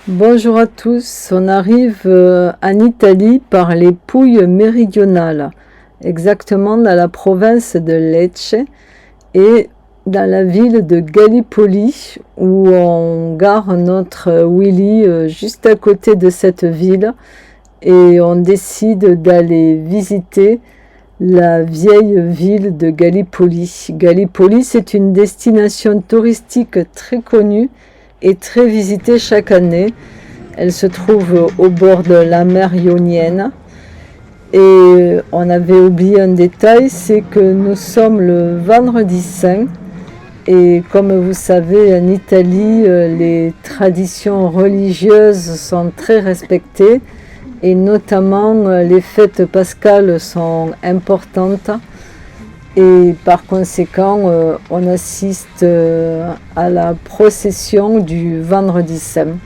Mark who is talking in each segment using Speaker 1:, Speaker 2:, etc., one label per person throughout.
Speaker 1: Bonjour à tous, on arrive en Italie par les Pouilles méridionales, exactement dans la province de Lecce et dans la ville de Gallipoli où on gare notre Willy juste à côté de cette ville et on décide d'aller visiter la vieille ville de Gallipoli. Gallipoli, c'est une destination touristique très connue et très visitée chaque année. Elle se trouve au bord de la mer Ionienne. Et on avait oublié un détail, c'est que nous sommes le vendredi saint. Et comme vous savez, en Italie, les traditions religieuses sont très respectées. Et notamment, les fêtes pascales sont importantes. Et par conséquent, on assiste à la procession du vendredi saint.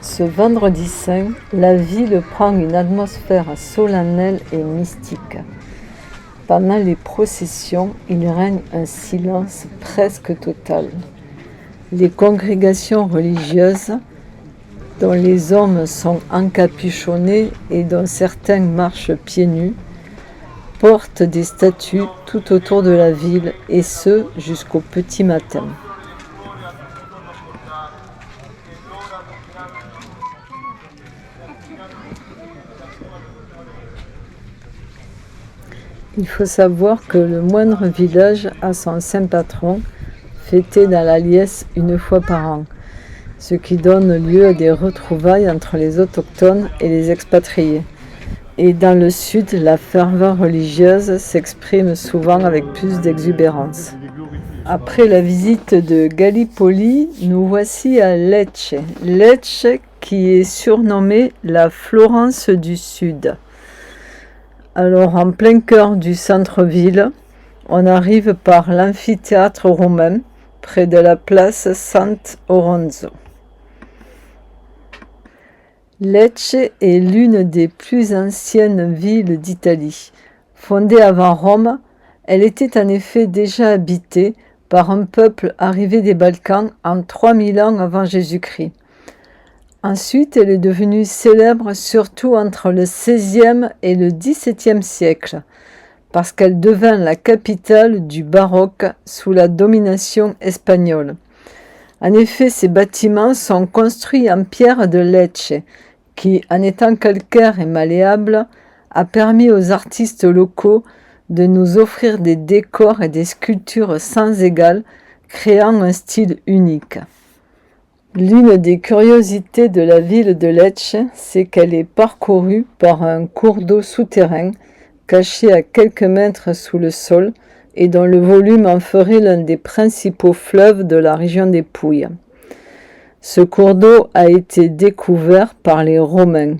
Speaker 1: Ce vendredi saint, la ville prend une atmosphère solennelle et mystique. Pendant les processions, il règne un silence presque total. Les congrégations religieuses, dont les hommes sont encapuchonnés et dont certains marchent pieds nus, portent des statues tout autour de la ville, et ce jusqu'au petit matin. Il faut savoir que le moindre village a son saint patron, fêté dans la liesse une fois par an, ce qui donne lieu à des retrouvailles entre les autochtones et les expatriés. Et dans le sud, la ferveur religieuse s'exprime souvent avec plus d'exubérance. Après la visite de Gallipoli, nous voici à Lecce. Lecce qui est surnommée la Florence du Sud. Alors en plein cœur du centre-ville, on arrive par l'amphithéâtre romain, près de la place Sant'Oronzo. Lecce est l'une des plus anciennes villes d'Italie. Fondée avant Rome, elle était en effet déjà habitée par un peuple arrivé des Balkans en 3000 ans avant Jésus-Christ. Ensuite, elle est devenue célèbre surtout entre le XVIe et le XVIIe siècle, parce qu'elle devint la capitale du baroque sous la domination espagnole. En effet, ces bâtiments sont construits en pierre de Lecce, qui, en étant calcaire et malléable, a permis aux artistes locaux de nous offrir des décors et des sculptures sans égal, créant un style unique. L'une des curiosités de la ville de Lecce, c'est qu'elle est parcourue par un cours d'eau souterrain, caché à quelques mètres sous le sol, et dont le volume en ferait l'un des principaux fleuves de la région des Pouilles. Ce cours d'eau a été découvert par les Romains.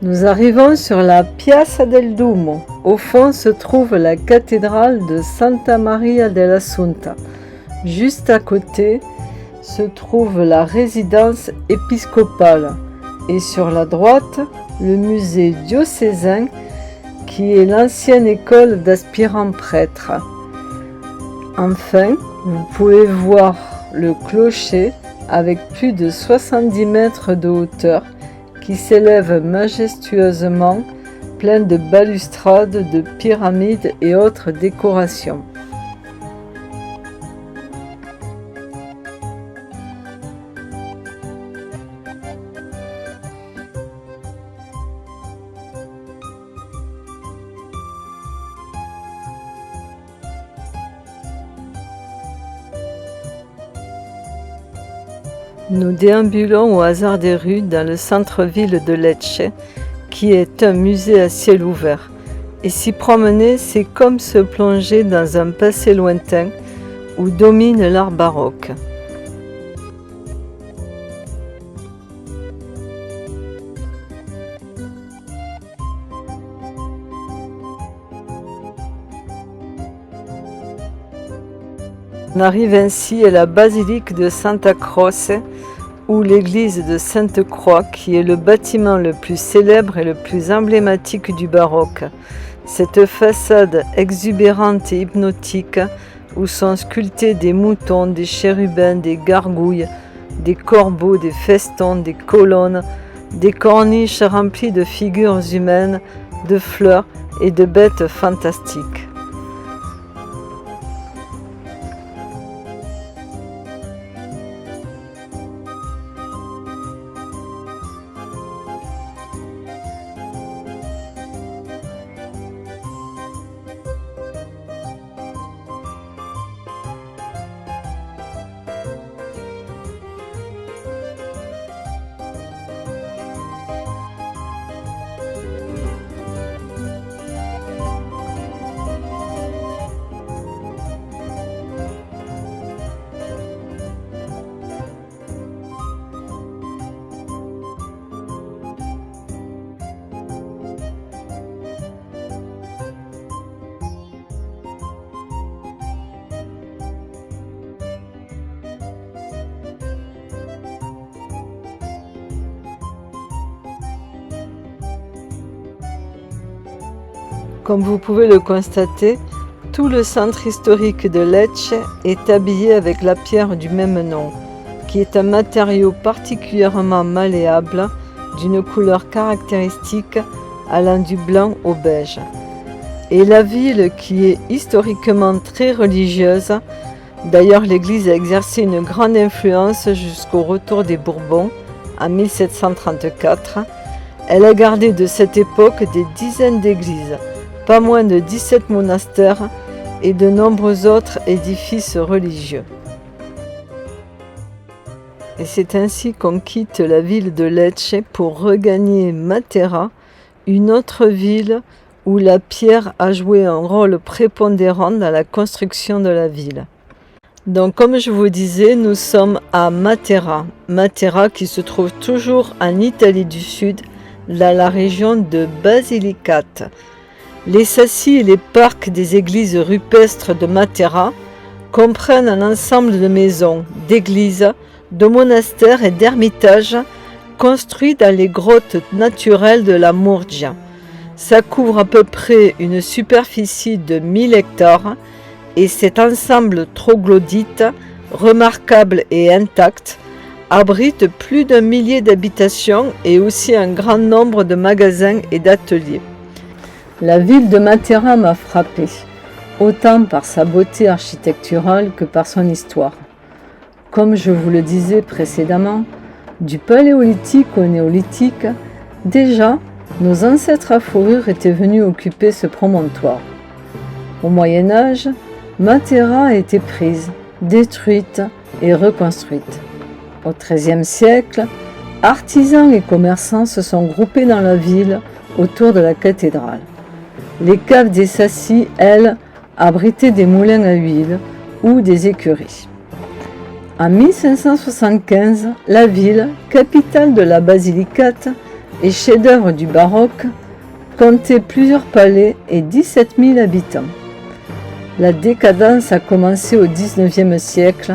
Speaker 1: Nous arrivons sur la Piazza del Duomo. Au fond se trouve la cathédrale de Santa Maria dell'Assunta. Juste à côté se trouve la résidence épiscopale. Et sur la droite, le musée diocésain qui est l'ancienne école d'aspirants prêtres. Enfin, vous pouvez voir le clocher avec plus de 70 mètres de hauteur qui s'élève majestueusement, plein de balustrades, de pyramides et autres décorations. Nous déambulons au hasard des rues dans le centre-ville de Lecce, qui est un musée à ciel ouvert. Et s'y promener, c'est comme se plonger dans un passé lointain où domine l'art baroque. On arrive ainsi à la basilique de Santa Croce, ou l'église de Sainte-Croix, qui est le bâtiment le plus célèbre et le plus emblématique du baroque. Cette façade exubérante et hypnotique, où sont sculptés des moutons, des chérubins, des gargouilles, des corbeaux, des festons, des colonnes, des corniches remplies de figures humaines, de fleurs et de bêtes fantastiques. Comme vous pouvez le constater, tout le centre historique de Lecce est habillé avec la pierre du même nom, qui est un matériau particulièrement malléable, d'une couleur caractéristique allant du blanc au beige. Et la ville, qui est historiquement très religieuse, d'ailleurs l'église a exercé une grande influence jusqu'au retour des Bourbons en 1734, elle a gardé de cette époque des dizaines d'églises, pas moins de 17 monastères et de nombreux autres édifices religieux. Et c'est ainsi qu'on quitte la ville de Lecce pour regagner Matera, une autre ville où la pierre a joué un rôle prépondérant dans la construction de la ville. Donc comme je vous disais, nous sommes à Matera. Matera qui se trouve toujours en Italie du Sud, dans la région de Basilicate. Les sassi et les parcs des églises rupestres de Matera comprennent un ensemble de maisons, d'églises, de monastères et d'ermitages construits dans les grottes naturelles de la Murgia. Ça couvre à peu près une superficie de 1000 hectares et cet ensemble troglodyte, remarquable et intact, abrite plus d'1 millier d'habitations et aussi un grand nombre de magasins et d'ateliers. La ville de Matera m'a frappé, autant par sa beauté architecturale que par son histoire. Comme je vous le disais précédemment, du paléolithique au néolithique, déjà, nos ancêtres à fourrure étaient venus occuper ce promontoire. Au Moyen-Âge, Matera a été prise, détruite et reconstruite. Au XIIIe siècle, artisans et commerçants se sont groupés dans la ville autour de la cathédrale. Les caves des sassi, elles, abritaient des moulins à huile ou des écuries. En 1575, la ville, capitale de la Basilicate et chef-d'œuvre du baroque, comptait plusieurs palais et 17 000 habitants. La décadence a commencé au XIXe siècle,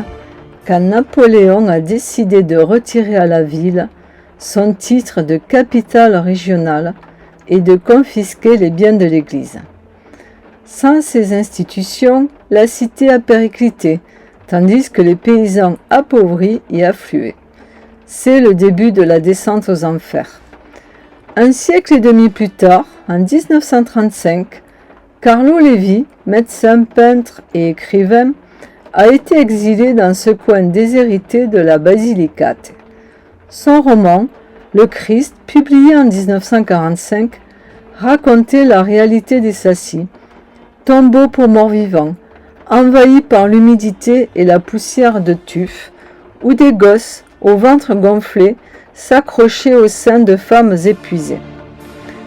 Speaker 1: quand Napoléon a décidé de retirer à la ville son titre de capitale régionale et de confisquer les biens de l'Église. Sans ces institutions, la cité a périclité, tandis que les paysans appauvris y affluaient. C'est le début de la descente aux enfers. Un siècle et demi plus tard, en 1935, Carlo Levi, médecin, peintre et écrivain, a été exilé dans ce coin déshérité de la Basilicate. Son roman, Le Christ, publié en 1945, racontait la réalité des sassi, tombeaux pour morts-vivants, envahis par l'humidité et la poussière de tuf, où des gosses, au ventre gonflé, s'accrochaient au sein de femmes épuisées.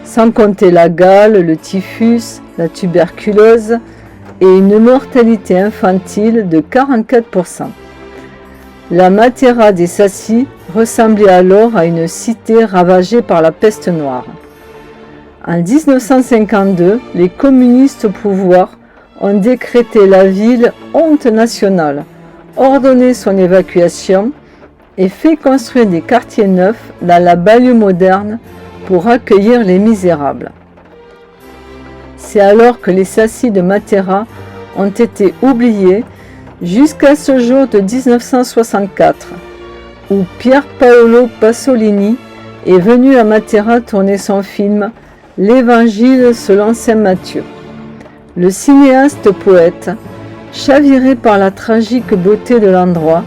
Speaker 1: Sans compter la gale, le typhus, la tuberculose et une mortalité infantile de 44%. La Matera des sassi ressemblait alors à une cité ravagée par la peste noire. En 1952, les communistes au pouvoir ont décrété la ville honte nationale, ordonné son évacuation et fait construire des quartiers neufs dans la banlieue moderne pour accueillir les misérables. C'est alors que les Sassi de Matera ont été oubliés jusqu'à ce jour de 1964, où Pier Paolo Pasolini est venu à Matera tourner son film « L'Évangile selon saint Matthieu ». Le cinéaste poète, chaviré par la tragique beauté de l'endroit,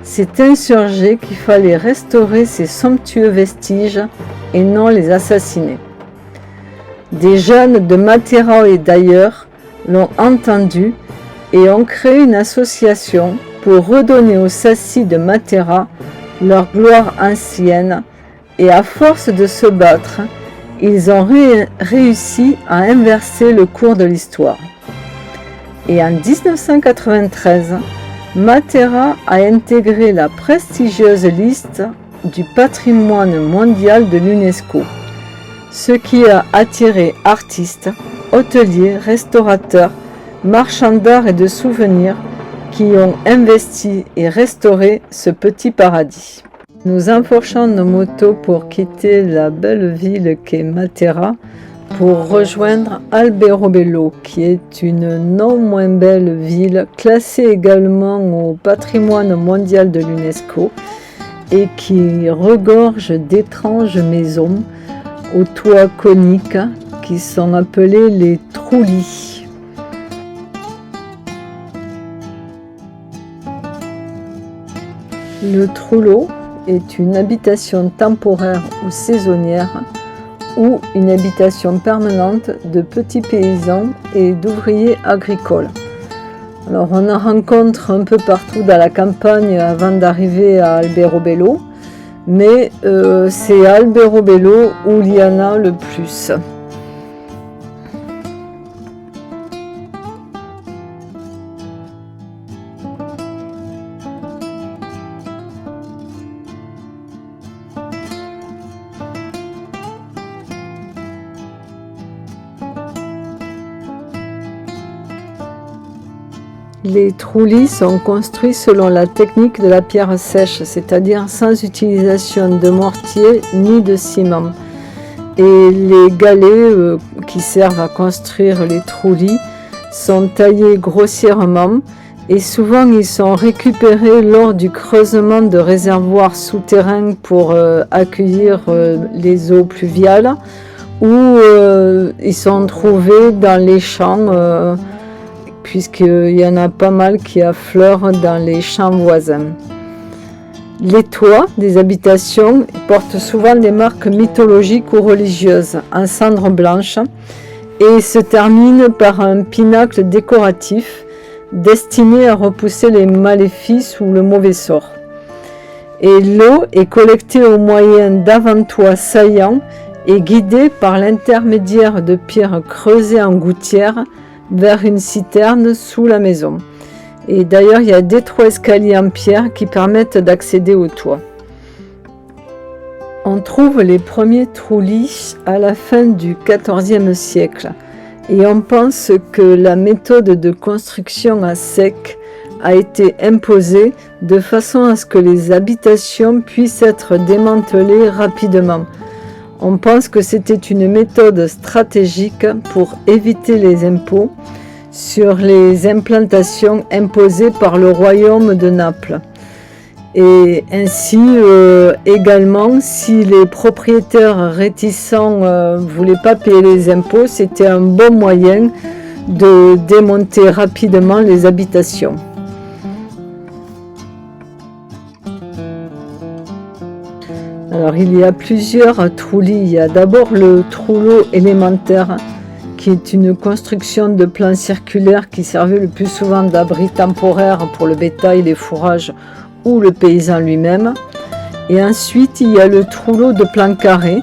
Speaker 1: s'est insurgé qu'il fallait restaurer ces somptueux vestiges et non les assassiner. Des jeunes de Matera et d'ailleurs l'ont entendu et ont créé une association pour redonner aux Sassi de Matera leur gloire ancienne, et à force de se battre, ils ont réussi à inverser le cours de l'histoire. Et en 1993, Matera a intégré la prestigieuse liste du patrimoine mondial de l'UNESCO, ce qui a attiré artistes, hôteliers, restaurateurs, marchands d'art et de souvenirs qui ont investi et restauré ce petit paradis. Nous enfourchons nos motos pour quitter la belle ville qu'est Matera pour rejoindre Alberobello, qui est une non moins belle ville classée également au patrimoine mondial de l'UNESCO et qui regorge d'étranges maisons aux toits coniques qui sont appelées les trulli. Le trullo est une habitation temporaire ou saisonnière ou une habitation permanente de petits paysans et d'ouvriers agricoles. Alors on en rencontre un peu partout dans la campagne avant d'arriver à Alberobello, mais c'est à Alberobello où il y en a le plus. Les trulli sont construits selon la technique de la pierre sèche, c'est-à-dire sans utilisation de mortier ni de ciment. Et les galets qui servent à construire les trulli sont taillés grossièrement et souvent ils sont récupérés lors du creusement de réservoirs souterrains pour accueillir les eaux pluviales ou ils sont trouvés dans les champs puisqu'il y en a pas mal qui affleurent dans les champs voisins. Les toits des habitations portent souvent des marques mythologiques ou religieuses en cendres blanches et se terminent par un pinacle décoratif destiné à repousser les maléfices ou le mauvais sort. Et l'eau est collectée au moyen d'avant-toits saillants et guidée par l'intermédiaire de pierres creusées en gouttière vers une citerne sous la maison. Et d'ailleurs, il y a d'étroits escaliers en pierre qui permettent d'accéder au toit. On trouve les premiers trulli à la fin du XIVe siècle et on pense que la méthode de construction à sec a été imposée de façon à ce que les habitations puissent être démantelées rapidement. On pense que c'était une méthode stratégique pour éviter les impôts sur les implantations imposées par le royaume de Naples. Et ainsi, également, si les propriétaires réticents ne voulaient pas payer les impôts, c'était un bon moyen de démonter rapidement les habitations. Alors il y a plusieurs trulli. Il y a d'abord le trullo élémentaire qui est une construction de plan circulaire qui servait le plus souvent d'abri temporaire pour le bétail, les fourrages ou le paysan lui-même. Et ensuite il y a le trullo de plan carré,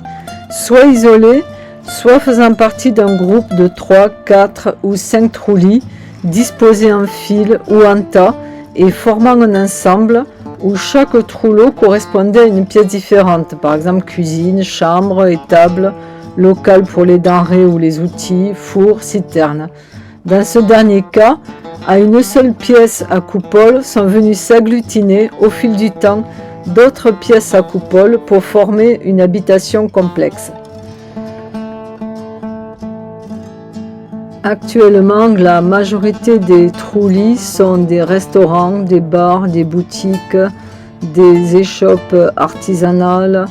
Speaker 1: soit isolé, soit faisant partie d'un groupe de 3, 4 ou 5 trulli disposés en file ou en tas et formant un ensemble où chaque trullo correspondait à une pièce différente, par exemple cuisine, chambre, étable, local pour les denrées ou les outils, four, citerne. Dans ce dernier cas, à une seule pièce à coupole sont venus s'agglutiner au fil du temps d'autres pièces à coupole pour former une habitation complexe. Actuellement, la majorité des Trulli sont des restaurants, des bars, des boutiques, des échoppes artisanales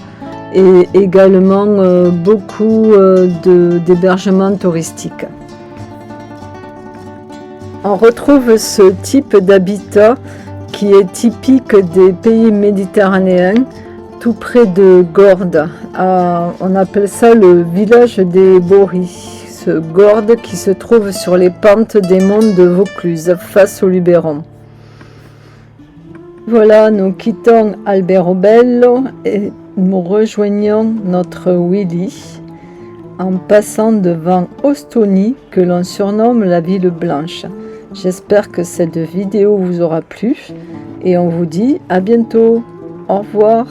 Speaker 1: et également beaucoup d'hébergements touristiques. On retrouve ce type d'habitat qui est typique des pays méditerranéens, tout près de Gordes. On appelle ça le village des Boris. Ce Gordes qui se trouve sur les pentes des monts de Vaucluse, face au Luberon. Voilà, nous quittons Alberobello et nous rejoignons notre Willy en passant devant Ostoni, que l'on surnomme la ville blanche. J'espère que cette vidéo vous aura plu et on vous dit à bientôt. Au revoir.